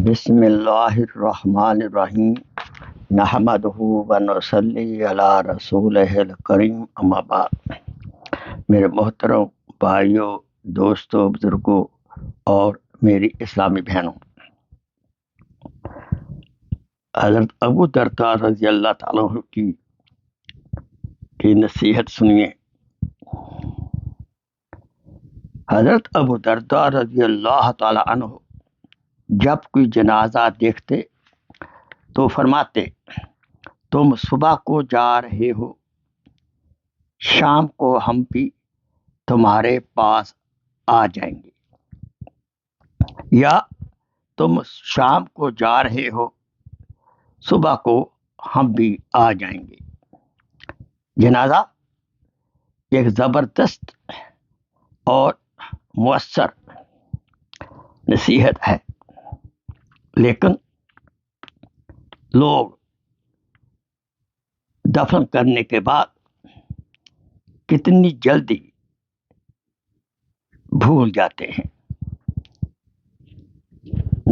بسم اللہ الرحمن الرحیم نحمدہ ونصلی علی رسولہ الکریم اما بعد۔ میرے محترم بھائیوں، دوستوں، بزرگوں اور میری اسلامی بہنوں، حضرت ابو درداء رضی اللہ تعالیٰ عنہ کی نصیحت سنیے۔ حضرت ابو درداء رضی اللہ تعالیٰ عنہ جب کوئی جنازہ دیکھتے تو فرماتے، تم صبح کو جا رہے ہو، شام کو ہم بھی تمہارے پاس آ جائیں گے، یا تم شام کو جا رہے ہو، صبح کو ہم بھی آ جائیں گے۔ جنازہ ایک زبردست اور مؤثر نصیحت ہے، لیکن لوگ دفن کرنے کے بعد کتنی جلدی بھول جاتے ہیں۔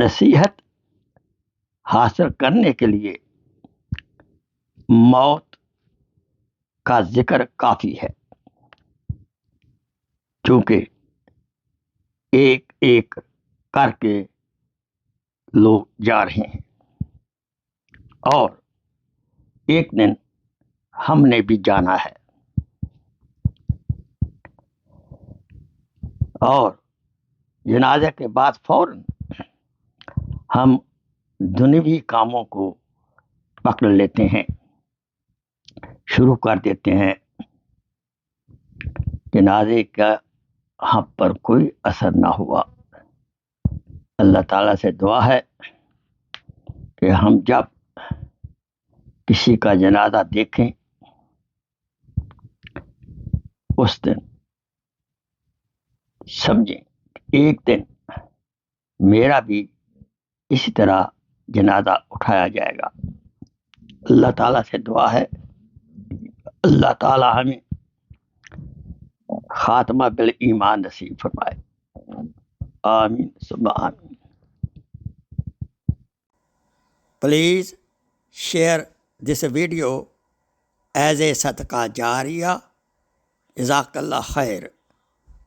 نصیحت حاصل کرنے کے لیے موت کا ذکر کافی ہے، چونکہ ایک ایک کر کے لوگ جا رہے ہیں اور ایک دن ہم نے بھی جانا ہے، اور جنازے کے بعد فوراً ہم دنیوی کاموں کو پکڑ لیتے ہیں، شروع کر دیتے ہیں۔ جنازے کا ہم پر کوئی اثر نہ ہوا۔ اللہ تعالیٰ سے دعا ہے کہ ہم جب کسی کا جنازہ دیکھیں اس دن سمجھیں ایک دن میرا بھی اسی طرح جنازہ اٹھایا جائے گا۔ اللہ تعالیٰ سے دعا ہے، اللہ تعالیٰ ہمیں خاتمہ بالایمان نصیب فرمائے، آمین ثم آمین۔ Please share this video as a صدقہ جاریہ۔ جزاک اللہ خیر۔